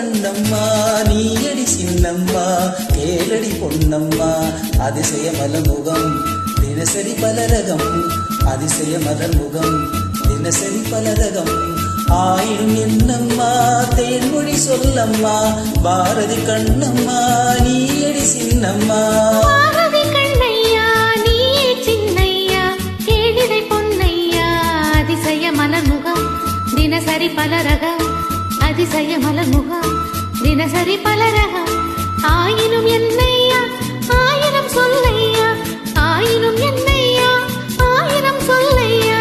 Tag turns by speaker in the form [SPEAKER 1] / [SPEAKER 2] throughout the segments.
[SPEAKER 1] கண்ணம்மா நீயடி சின்னம்மா கேளடி பொன்னம்மா அதிசய மலமுகம் தினசரி பலரகம் அதிசய மலர்முகம் தினசரி பலரகம் ஆயிரம் என்னம்மா தேன்மொழி சொல்லம்மா பாரதி கண்ணம்மா நீயடி சின்னம்மா
[SPEAKER 2] பாரதி கண்ணையா நீயே சின்னையா கேளிடை பொன்னையா அதிசய மலர்முகம் தினசரி பலரகம் அதிசய மலர்முகம் தினசரி பலரகம் ஆயினும் என்னையா ஆயிரம் சொல்லையா ஆயினும் என்னையா ஆயிரம் சொல்லையா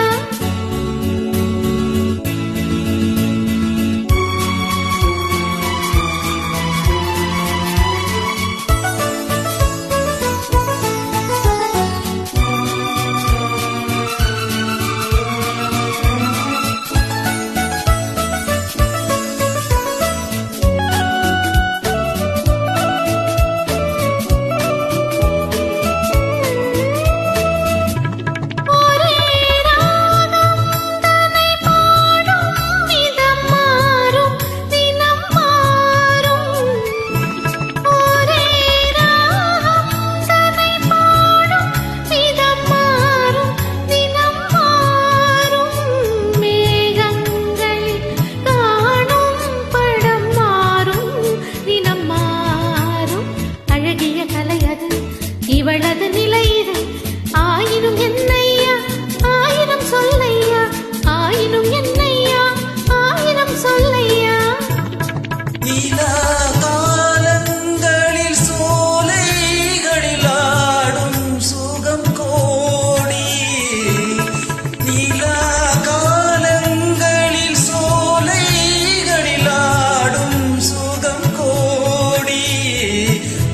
[SPEAKER 2] இவளது நிலை இது ஆயினும் என்னையா ஆயிரம் சொல்லையா ஆயினும் என்னையா ஆயிரம் சொல்லையா
[SPEAKER 1] நீலா காலங்களில் சோலைகளில் ஆடும் சுகம் கோடி நீலா காலங்களில் சோலைகளில் ஆடும் சுகம் கோடி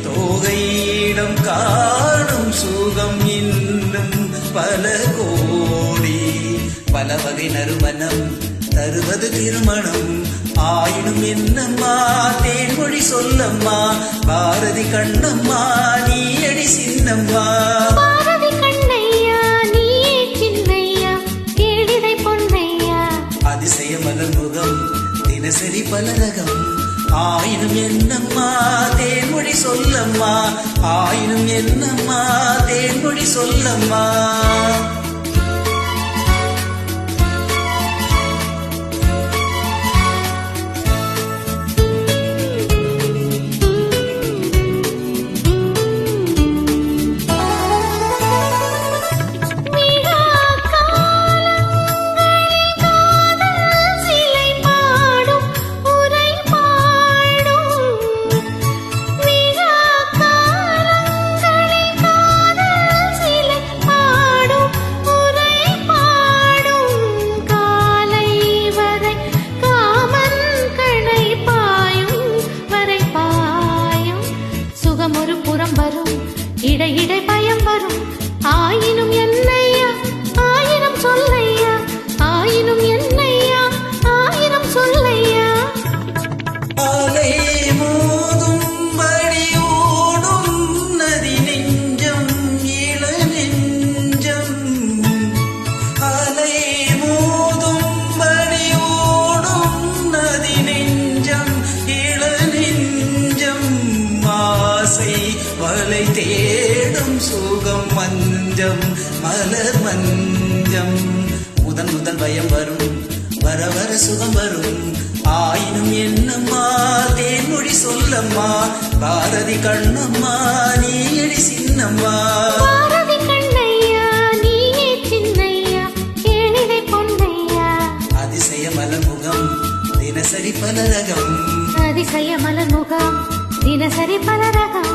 [SPEAKER 1] தோகையிடம் காணும் சுகம் இன்னும் பல கோடி பல வகை நறுமணம் தருவது திருமணம் ஆயினும் என்னம்மா தேன்மொழி சொல்லம்மா பாரதி கண்ணம்மா நீயடி சின்னம்மா
[SPEAKER 2] பாரதி கண்ணையா நீயே சின்னையா கேளிடை பொன்னையா
[SPEAKER 1] அதிசய மலர்முகம் தினசரி பலரகம் ஆயினும் என்னம்மா தேன்மொழி சொல்லம்மா ஆயினும் என்னம்மா தேன்மொழி சொல்லம்மா ஒரு புறம் வரும் இடையிடை பயம் வரும் ஆயினும் என்னையா ஆயிரம் சொல்லையா ஆயினும் என்னையா ஆயிரம் சொல்லையா அலை மோதும்படி ஓடும் நதி நெஞ்சம் இள நெஞ்சம் அலை மோதும்படி ஓடும் நதி நெஞ்சம் இள நெஞ்சம் ஆசை வலை தேடும் சுகம் மஞ்சம் மலர் மஞ்சம் முதன் முதல் பயம் வரும் வர வர சுகம் வரும் ஆயினும் என்னம்மா தேன்மொழி சொல்லம்மா பாரதி கண்ணம்மா நீயடி சின்னம்மா
[SPEAKER 2] பாரதி கண்ணையா நீயே சின்னையா கேளிடை பொன்னையா
[SPEAKER 1] அதிசய மலர்முகம் தினசரி பலரகம்
[SPEAKER 2] அதிசய மலர்முகம் தினசரி பலரகம்